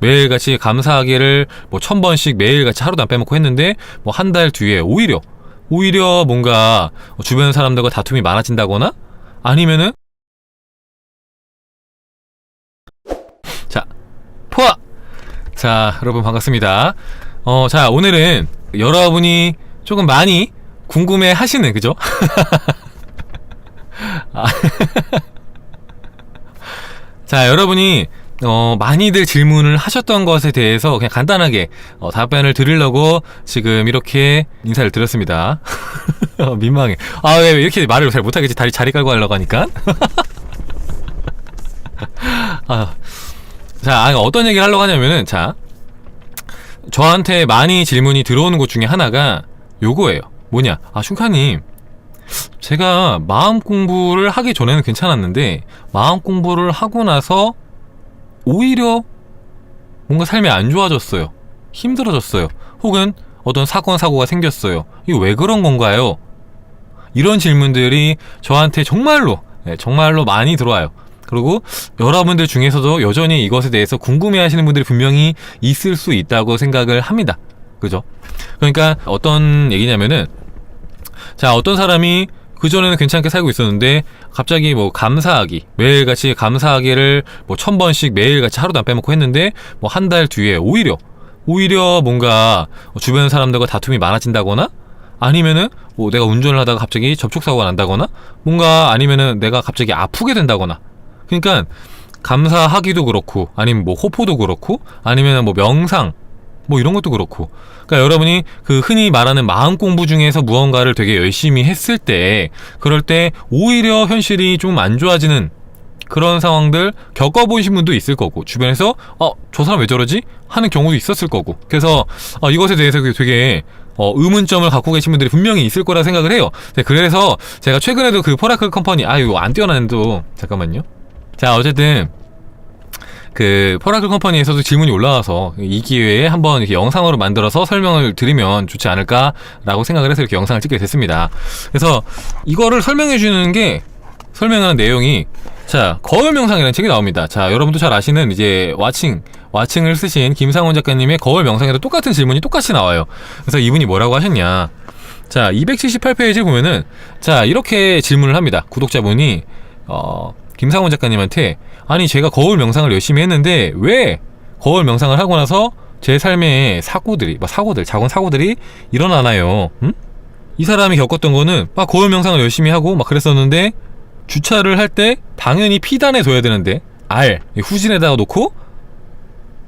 매일같이 감사하기를 뭐 1000번씩 매일같이 하루도 안 빼먹고 했는데 뭐 한 달 뒤에 오히려 뭔가 주변 사람들과 다툼이 많아진다거나 아니면은 자 포화! 자 여러분 반갑습니다. 자 오늘은 여러분이 조금 많이 궁금해 하시는 그죠? 자 여러분이 많이들 질문을 하셨던 것에 대해서 그냥 간단하게 답변을 드리려고 지금 이렇게 인사를 드렸습니다. 민망해. 왜 이렇게 말을 잘 못하겠지. 자리 깔고 하려고 하니까. 자, 어떤 얘기를 하려고 하냐면은, 자, 저한테 많이 질문이 들어오는 것 중에 하나가 요거예요. 뭐냐? 슌카님, 제가 마음 공부를 하기 전에는 괜찮았는데, 마음 공부를 하고 나서 오히려 뭔가 삶이 안 좋아졌어요. 힘들어졌어요. 혹은 어떤 사고가 생겼어요. 이거 왜 그런 건가요? 이런 질문들이 저한테 정말로 많이 들어와요. 그리고 여러분들 중에서도 여전히 이것에 대해서 궁금해 하시는 분들이 분명히 있을 수 있다고 생각을 합니다. 그죠? 그러니까 어떤 얘기냐면은, 자, 어떤 사람이 그전에는 괜찮게 살고 있었는데 갑자기 뭐 감사하기 매일같이 감사하기를 뭐 1000번씩 매일같이 하루도 안 빼먹고 했는데 뭐 한 달 뒤에 오히려 뭔가 주변 사람들과 다툼이 많아진다거나 아니면은 뭐 내가 운전을 하다가 갑자기 접촉사고가 난다거나 뭔가 아니면은 내가 갑자기 아프게 된다거나. 그러니까 감사하기도 그렇고 아니면 뭐 호포도 그렇고 아니면 뭐 명상 뭐 이런 것도 그렇고, 그러니까 여러분이 그 흔히 말하는 마음 공부 중에서 무언가를 되게 열심히 했을 때, 그럴 때 오히려 현실이 좀 안 좋아지는 그런 상황들 겪어보신 분도 있을 거고, 주변에서 저 사람 왜 저러지? 하는 경우도 있었을 거고. 그래서 이것에 대해서 되게 의문점을 갖고 계신 분들이 분명히 있을 거라 생각을 해요. 그래서 제가 최근에도 그 포라클 컴퍼니 이거 안 띄워놨는데 잠깐만요. 자 어쨌든 그 포라클 컴퍼니에서도 질문이 올라와서 이 기회에 한번 이렇게 영상으로 만들어서 설명을 드리면 좋지 않을까라고 생각을 해서 이렇게 영상을 찍게 됐습니다. 그래서 이거를 설명하는 내용이, 자, 거울 명상이라는 책이 나옵니다. 자, 여러분도 잘 아시는 이제 와칭을 쓰신 김상훈 작가님의 거울 명상에도 똑같은 질문이 똑같이 나와요. 그래서 이분이 뭐라고 하셨냐. 자, 278페이지 보면은, 자, 이렇게 질문을 합니다. 구독자분이, 김상훈 작가님한테, 아니 제가 거울 명상을 열심히 했는데 왜 거울 명상을 하고 나서 제 삶에 작은 사고들이 일어나나요? 이 사람이 겪었던 거는 막 거울 명상을 열심히 하고 막 그랬었는데 주차를 할 때 당연히 P단에 둬야 되는데 후진에다가 놓고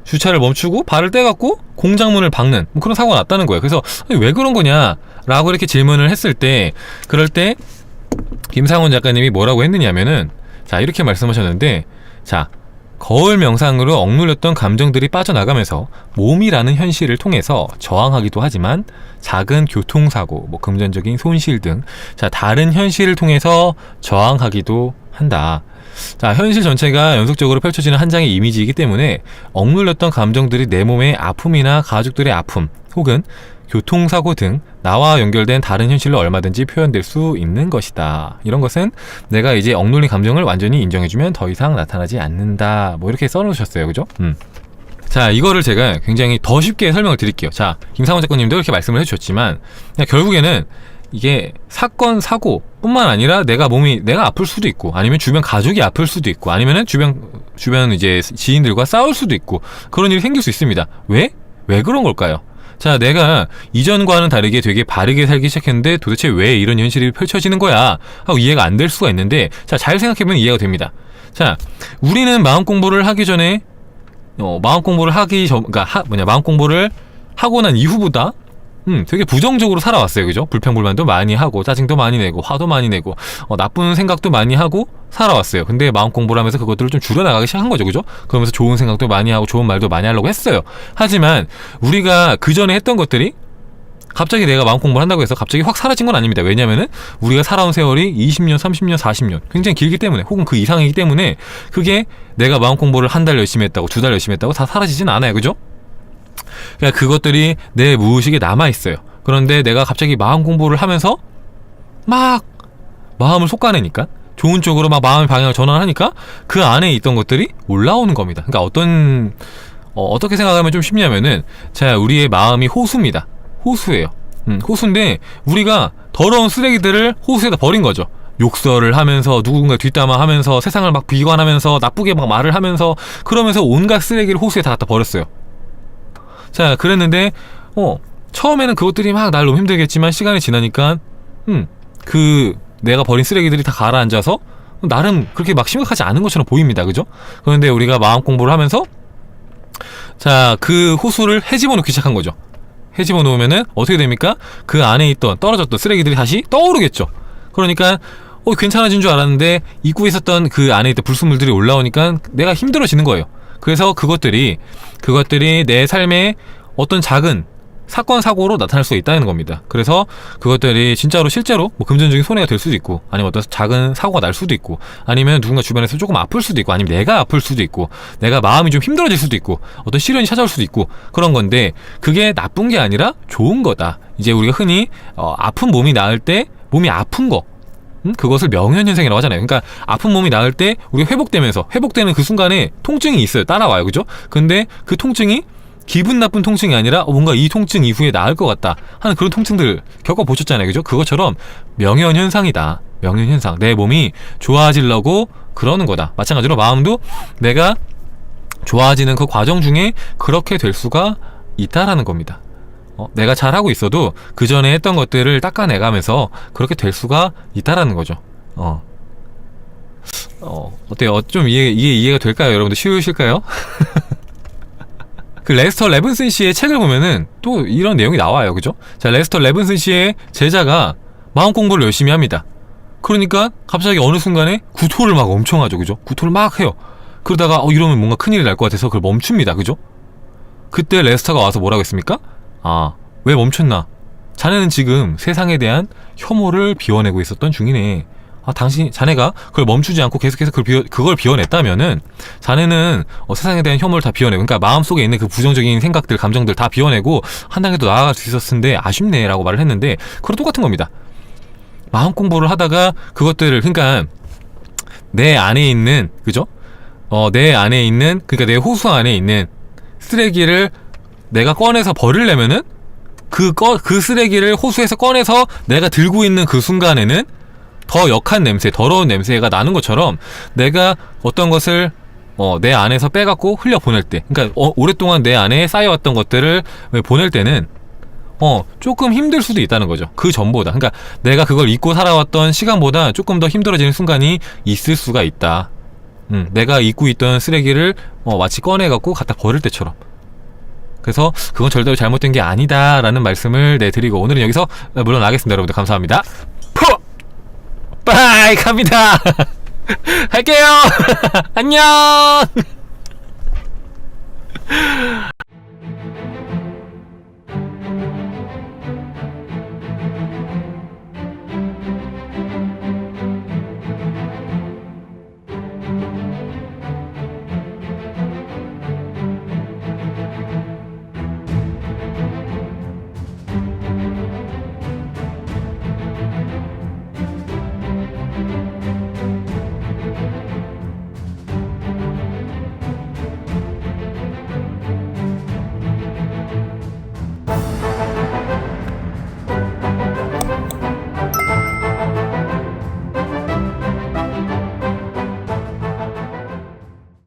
주차를 멈추고 발을 떼갖고 공장문을 박는 뭐 그런 사고가 났다는 거예요. 그래서 왜 그런 거냐 라고 이렇게 질문을 했을 때, 그럴 때 김상훈 작가님이 뭐라고 했느냐면은, 자 이렇게 말씀하셨는데, 자 거울 명상으로 억눌렸던 감정들이 빠져나가면서 몸이라는 현실을 통해서 저항하기도 하지만 작은 교통사고, 뭐 금전적인 손실 등 다른 현실을 통해서 저항하기도 한다. 자 현실 전체가 연속적으로 펼쳐지는 한 장의 이미지이기 때문에 억눌렸던 감정들이 내 몸의 아픔이나 가족들의 아픔 혹은 교통사고 등 나와 연결된 다른 현실로 얼마든지 표현될 수 있는 것이다. 이런 것은 내가 이제 억눌린 감정을 완전히 인정해주면 더 이상 나타나지 않는다. 뭐 이렇게 써놓으셨어요. 그죠? 자, 이거를 제가 굉장히 더 쉽게 설명을 드릴게요. 자, 김상훈 작가님도 이렇게 말씀을 해주셨지만, 결국에는 이게 사건, 사고 뿐만 아니라 내가 아플 수도 있고, 아니면 주변 가족이 아플 수도 있고, 아니면은 주변 이제 지인들과 싸울 수도 있고, 그런 일이 생길 수 있습니다. 왜 그런 걸까요? 자, 내가 이전과는 다르게 되게 바르게 살기 시작했는데 도대체 왜 이런 현실이 펼쳐지는 거야? 하고 이해가 안 될 수가 있는데, 자, 잘 생각해보면 이해가 됩니다. 자, 우리는 마음 공부를 하기 전에, 마음 공부를 하고 난 이후보다 되게 부정적으로 살아왔어요. 그죠? 불평불만도 많이 하고 짜증도 많이 내고 화도 많이 내고 나쁜 생각도 많이 하고 살아왔어요. 근데 마음 공부를 하면서 그것들을 좀 줄여나가기 시작한 거죠. 그죠? 그러면서 좋은 생각도 많이 하고 좋은 말도 많이 하려고 했어요. 하지만 우리가 그 전에 했던 것들이 갑자기 내가 마음 공부를 한다고 해서 갑자기 확 사라진 건 아닙니다. 왜냐면은 우리가 살아온 세월이 20년, 30년, 40년 굉장히 길기 때문에, 혹은 그 이상이기 때문에 그게 내가 마음 공부를 한 달 열심히 했다고, 두 달 열심히 했다고 다 사라지진 않아요. 그죠? 그러니까 그것들이 내 무의식에 남아있어요. 그런데 내가 갑자기 마음 공부를 하면서 막 마음을 솎아내니까, 좋은 쪽으로 막 마음의 방향을 전환하니까 그 안에 있던 것들이 올라오는 겁니다. 그러니까 어떻게 생각하면 좀 쉽냐면은, 자, 우리의 마음이 호수입니다. 호수예요. 호수인데 우리가 더러운 쓰레기들을 호수에다 버린 거죠. 욕설을 하면서, 누군가 뒷담화하면서, 세상을 막 비관하면서, 나쁘게 막 말을 하면서, 그러면서 온갖 쓰레기를 호수에 다 갖다 버렸어요. 자, 그랬는데 처음에는 그것들이 막 날 너무 힘들겠지만, 시간이 지나니까 내가 버린 쓰레기들이 다 가라앉아서 나름 그렇게 막 심각하지 않은 것처럼 보입니다. 그죠? 그런데 우리가 마음 공부를 하면서, 자, 그 호수를 헤집어 놓기 시작한 거죠. 헤집어 놓으면은 어떻게 됩니까? 그 안에 있던 떨어졌던 쓰레기들이 다시 떠오르겠죠. 그러니까 괜찮아진 줄 알았는데 입구에 있었던 그 안에 있던 불순물들이 올라오니까 내가 힘들어지는 거예요. 그래서 그것들이 내 삶에 어떤 작은 사건 사고로 나타날 수 있다는 겁니다. 그래서 그것들이 진짜로 실제로 뭐 금전적인 손해가 될 수도 있고, 아니면 어떤 작은 사고가 날 수도 있고, 아니면 누군가 주변에서 조금 아플 수도 있고, 아니면 내가 아플 수도 있고, 내가 마음이 좀 힘들어질 수도 있고, 어떤 시련이 찾아올 수도 있고, 그런 건데 그게 나쁜 게 아니라 좋은 거다. 이제 우리가 흔히 아픈 몸이 나을 때, 몸이 아픈 거, 그것을 명현현상이라고 하잖아요. 그러니까 아픈 몸이 나을 때 우리가 회복되는 그 순간에 통증이 있어요. 따라와요. 그죠? 근데 그 통증이 기분 나쁜 통증이 아니라 뭔가 이 통증 이후에 나을 것 같다 하는 그런 통증들 겪어보셨잖아요. 그죠? 그것처럼 명현현상이다. 명현현상. 내 몸이 좋아지려고 그러는 거다. 마찬가지로 마음도 내가 좋아지는 그 과정 중에 그렇게 될 수가 있다라는 겁니다. 내가 잘하고 있어도 그 전에 했던 것들을 닦아내가면서 그렇게 될 수가 있다라는 거죠. 어때요? 좀 이해가 될까요? 여러분들 쉬우실까요? 그 레스터 레븐슨 씨의 책을 보면은 또 이런 내용이 나와요. 그죠? 자, 레스터 레븐슨 씨의 제자가 마음 공부를 열심히 합니다. 그러니까 갑자기 어느 순간에 구토를 막 엄청 하죠. 그죠? 구토를 막 해요. 그러다가 이러면 뭔가 큰일이 날 것 같아서 그걸 멈춥니다. 그죠? 그때 레스터가 와서 뭐라고 했습니까? 왜 멈췄나? 자네는 지금 세상에 대한 혐오를 비워내고 있었던 중이네. 자네가 그걸 멈추지 않고 계속해서 그걸 비워냈다면은, 자네는 세상에 대한 혐오를 다 비워내고, 그러니까 마음속에 있는 그 부정적인 생각들, 감정들 다 비워내고 한 단계 더 나아갈 수 있었을 텐데 아쉽네 라고 말을 했는데, 그랑 똑같은 겁니다. 마음 공부를 하다가 그것들을, 그러니까 내 안에 있는, 그죠? 내 안에 있는, 그러니까 내 호수 안에 있는 쓰레기를 내가 꺼내서 버리려면은 그 쓰레기를 호수에서 꺼내서 내가 들고 있는 그 순간에는 더 역한 냄새, 더러운 냄새가 나는 것처럼, 내가 어떤 것을 내 안에서 빼갖고 흘려보낼 때, 그러니까 오랫동안 내 안에 쌓여왔던 것들을 보낼 때는 조금 힘들 수도 있다는 거죠. 그 전보다. 그러니까 내가 그걸 잊고 살아왔던 시간보다 조금 더 힘들어지는 순간이 있을 수가 있다. 내가 잊고 있던 쓰레기를 마치 꺼내갖고 갖다 버릴 때처럼. 그래서 그건 절대로 잘못된 게 아니다 라는 말씀을 드리고, 오늘은 여기서 물러나겠습니다. 여러분들 감사합니다. 빠이 갑니다. 할게요. 안녕.